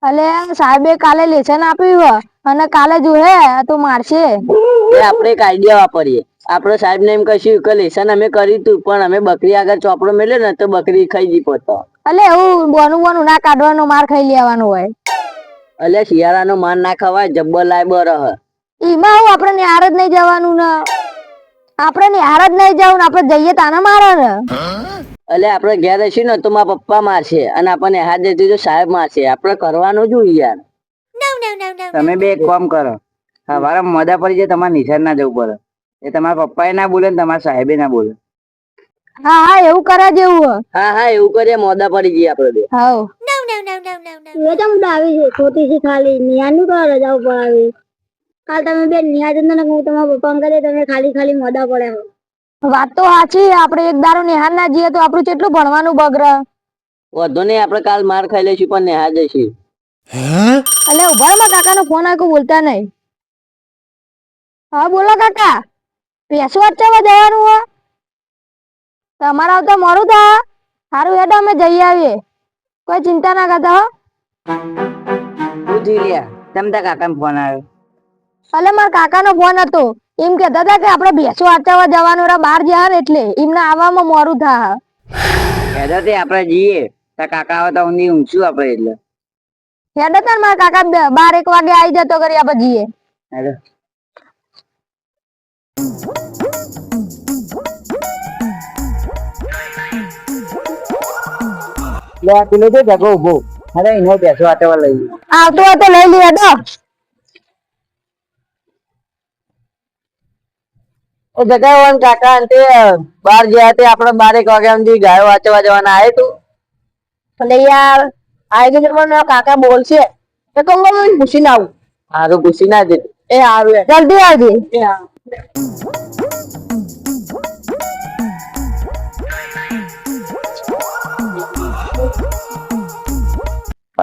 અલે સાહેબે કાલે લેસન આપ્યું અને કાલે જો હે તો મારશે. આપણે એક આઈડિયા વાપરીએ. આપણે સાહેબ ને એમ કહીશું કે લેસન અમે કર્યું તું પણ અમે બકરી આગળ ચોપડો મેલ્યો ને તો બકરી ખાઈ ગઈ પોતો. અલે એવું બોનું ના કાઢવાનો, માર ખાઈ લેવાનો હોય. અલે શિયાળાનો માર ના ખવાય, જબ્બર લાય બરહ. એમાં હું આપણે નિહાર જ નહીં જવાનું ને, આપણે નિહાર જ નહીં જવું ને, આપણે જઈએ તાના મારે ને. અલે આપણે ઘેર રહીશું ને તો મારા પપ્પા મારશે અને આપણને હાથ દેતી તો સાહેબ મારશે. આપણે કરવાનું જ યાર. તમે બે એક કામ કરો, સવારે મોડા પડી જાય, તમારે નિશાળ ના જવું પડે. એ તમારા પપ્પા ના બોલે ને તમારા સાહેબે ના બોલે. હા એવું કરે જેવું. હા એવું કરીએ, મોડા પડી જઈએ આપણે બે. હાઉ એ તો મુદ્દા આવી છે છોટી સી ખાલી નિયાનું તો રજા ઉપર આવી. કાલ તમે બે નિયા જતા ને હું તમારા પપ્પા કરે તમે ખાલી મોડા પડે. વાત તો સાચી, આપણે એક દારો નિહાર ના જઈએ તો આપણું કેટલું ભણવાનું બગડે. વધુ નહીં, આપણે કાલ માર ખાઈ લઈશું પણ નિહાળ જઈશું. અલે ઉભા માં કાકા નો ફોન આવ્યો, બોલતા નહીં. હા બોલો કાકા, પેસો વાંચવા જવાનું હો? તમારા આવતા મોડું થાય. સારું હેડો અમે જઈ આવીએ, કોઈ ચિંતા ના કરતા હો. શું થયું લ્યા? તમ તાર કાકાનો ફોન આવ્યો? અલે મારા કાકાનો ફોન હતો, એમ કહેતા હતા કે આપણે ભેંસો વાંચવા જવાનું રે બહાર જ્યાં એટલે એમને આવવામાં મોડું થાય. કહેતા તે આપણે જઈએ, તાર કાકા આવે તો ઊંઘી ઊંઘશું આપણે એટલે. હેડો તાર મારા કાકા 12-1 વાગે આવી જતો કરી આપણે જઈએ. હેડો. લે પેલો તો જગો ઉભો. અરે એનો બેસો આટવા લઈ આવતો હોય તો લઈ લઈએ હેડો. ઓ જગાવન કાકા અંતે બહાર ગયા તે આપણે 12-1 વાગ્યા સુધી ગાયો વાંચવા જવાના આય તું. એટલે યાર આવી ગયો મને કાકા બોલશે તો કહું મને પૂછીને આવું. હારું પૂછી ના દે. એ હારું જલ્દી આવજે.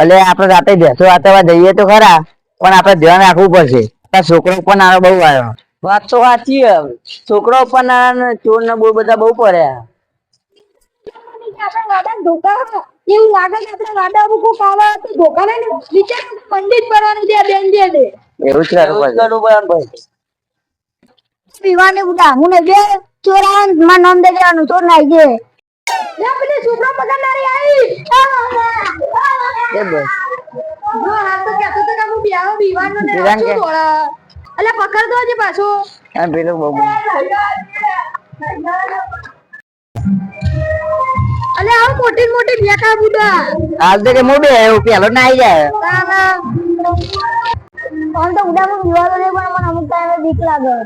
અલે આપણે રાતે બેસો વાંચવા જઈએ તો ખરા પણ આપણે ધ્યાન રાખવું પડશે. છોકરો પણ આનો બહુ આવ્યો. વાત તો સાચી. છોકરો પણ ચોર ને બહુ બધા બહુ પડ્યા. એવું લાગે કે આપણે વાડા ઉપર કાવા તો ધોકા ને વિચાર પંડિત બનવાનું છે બેન જે દે. એવું જ કરવું પડે. પીવાને બુડા હું ને બે ચોરાન માં નામ દે જવાનું ચોર નાઈ જે. લે પેલી છોકરો પકડનારી આવી. એ બસ. જો હા તો કેતો તો કે હું બેહો બીવાનો ને શું દોડા. અલે પકડ દો જે પાછો. આ પેલો બહુ અલે આવ મોટી બેકા બુડા. હાલ તો કે મોડે આવ્યો પેલો ના આવી જાય. ઓન તો બુડા માં બીવાનો ને પણ મને અમુક ટાઈમે બીક લાગે.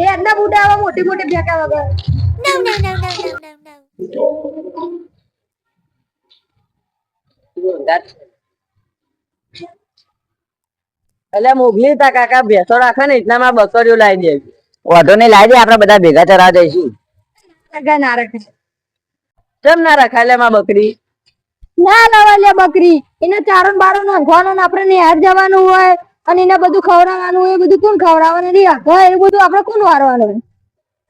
એ એના બુડા આવા મોટી બેકા વગર. અલે મોગલી તા કાકા ભેંસો રાખે ને એટલામાં બકરીઓ લાવી દે. વાંધો નહીં, લાવી દે, આપણે બધા ભેગા ચરા જઈશું. કાકા ના રાખે. કેમ ના રખાય લે માં બકરી? ના લાવા લે બકરી. એને ચારણ બારો નાખવાનો ને આપણે નિહાર જવાનું હોય અને એને બધું ખવડાવવાનું હોય, બધું કોણ ખવડાવવાનું નહીં હોય એ બધું આપણે કોણ વારવાનું?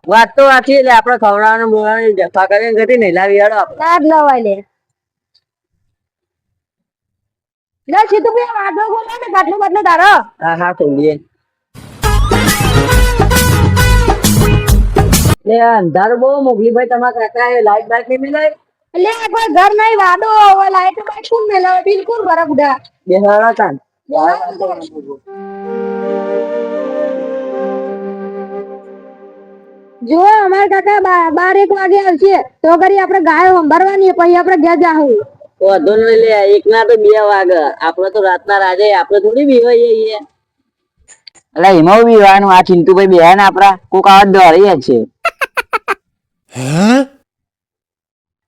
વાત તો સાચી. એટલે આપણે ખવડાવવાનું બોલાવવાનું જફા કરીને ગતિ નહીં લાવી હેડો આપણે. ના જ લવાય લે. લે સીધું બે વાડો બોલો ને બાટલો તારો. હા ખોલીએ. લે અંધારું બહુ મોગલી ભાઈ તમારા કાકા લાઈટ નહીં મિલાય. એટલે કોઈ ઘર નહીં વાડો હોય લાઈટ બાઈટ કોણ મેલાવે બિલકુલ બરા બુડા. બેહાડા તાન. જો અમારા કાકા 12-1 વાગે આવશે તો કરી આપણે ગાયો સંભાળવાની પછી આપણે ઘેર જાહું. વધુ નહીં લે, 1 ના તો 2 વાગે. આપણે તો રાતના રાજે આપણે થોડી બીવાઈએ. એટલે એમાં બીવાનું આ ચિંટુભાઈ બેહે ને આપડા કોક આવાજ દોડી છે.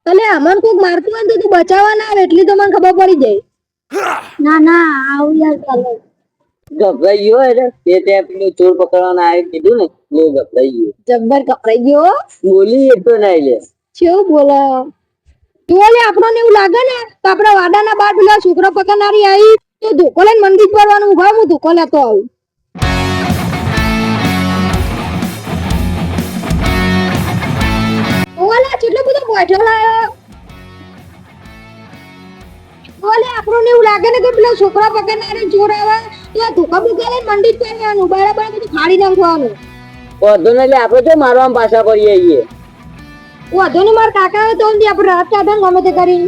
એટલે અમન કોક મારતું હોય તો તું બચાવવા ના આવે એટલી તો મને ખબર પડી જાય. ના આવું યાર ચાલો. ગભરાઈ ગયો એટલે તે પેલું ચોર પકડવાના આવે કીધું ને એટલે ગભરાઈ ગયો. જબ્બર કપરાઈ ગયો. બોલી એક તો નહીં લે. કેવું બોલે તું? આપણને એવું લાગે ને તો આપડા વાડાના બાર પેલા છોકરો પકડનારી આવી તો ધોકો લઈને મંદિર ભરવાનું ઉભા હું ધોકો લેતો આવું. ઓલા કેટલો બધો બોટલ લાયો. ઓલે આપણને એવું લાગે ને કે પેલા છોકરા પકડનારે ચોર આવે તો આ ધોકા બોકા લઈને મંડી જ કરવાનું બરાબર બધું ફાડી નાખવાનું. વધુ ને એટલે આપણે જો મારવા પાછા પડીએ છીએ. વધુ ને મારા કાકા આવે તો આપણે રાત કાઢે ગમે તે કરી.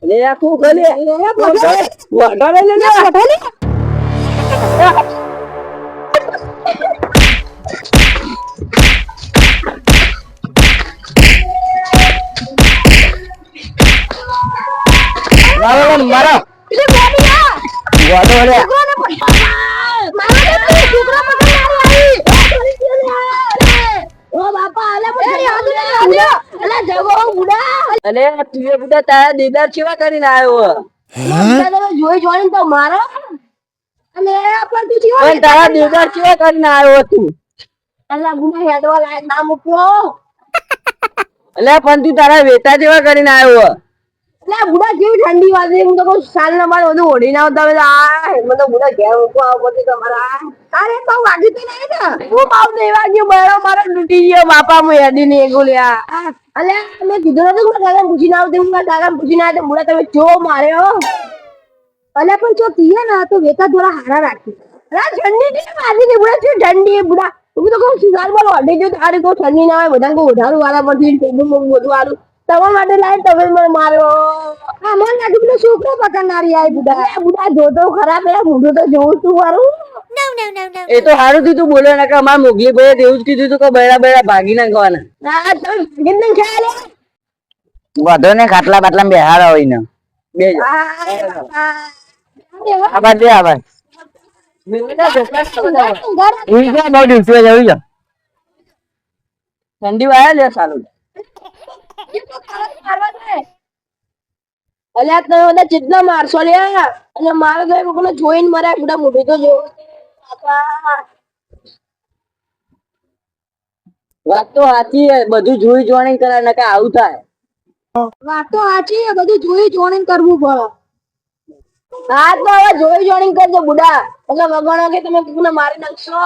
લે આખું ગલે વાઢા લઈ લે મારો મારો વાઢો લે અલે તું એ બધા તારા દીદાર કેવા કરીને આવ્યો જોઈ જોઈને તો મારો અને પણ તું જીવો પણ તારા દીદાર કેવા કરીને આવ્યો તું અલા ગુના હેડવા લાયક ના મૂક્યો અલે પણ તું તારા વેટા જેવા કરીને આવ્યો એટલે બુડા જેવી ઠંડી વાગે હું તો કહું સાલ ના બાર બધું ઓઢીને આવતા હોય આ મને તો બુડા ઘેર મૂકવા આવો પડતી તમારા તારે તો વાગી તો નહીં ને હું પાવ નહીં વાગ્યો મારો મારો લૂટી ગયો બાપા હું હેડી ને ગોલ્યા અલે મેં કીધું નતું કે દાદા પૂછીને આવતી હું દાદા પૂછીને આવ્યા તો બુડા તમે જો માર્યો અલે પણ જો કીએ ને તો વેતા થોડા હારા રાખી અરે ઠંડી છે વાગી ને બુડા છે ઠંડી બુડા હું તો કહું સિગાર બોલ ઓઢી ગયો તારે કોઈ ઠંડી ના આવે બધા ઓઢારું વાળા પરથી બધું વાળું તમારા માટે લાય તમે મને માર્યો હા મને લાગ્યું પેલો છોકરો પકડનારી આવી બુડા બુડા જોતો ખરાબ એ મોઢું તો જોઉં છું મારું એ તો સારું થયું તું બોલ્યો ને કે અમાર મોગલી ભાઈ એવું જ કીધું તું કે બૈરા બૈરા ભાગી નાખવાના ના તો ગિંદન ખ્યાલ વધો ને ખાટલા બાટલા બેહારા હોય ને બે આબાદ બે આબાદ ઠંડી વાયા લે સારું અલ્યા તમે બધા જેટલા મારશો લે અને મારે તો કોને જોઈને મર્યા બધા મોઢું તો જો વાત તો સાચી હે બધું જોઈ જોણી કરે ને કે આવું થાય વાત તો સાચી છે બધું જોઈ જોઈને કરવું પડે હા તો હવે જોઈ જોઈને કરજો બુડા એટલે વગણો કે તમે કોને મારી નાખશો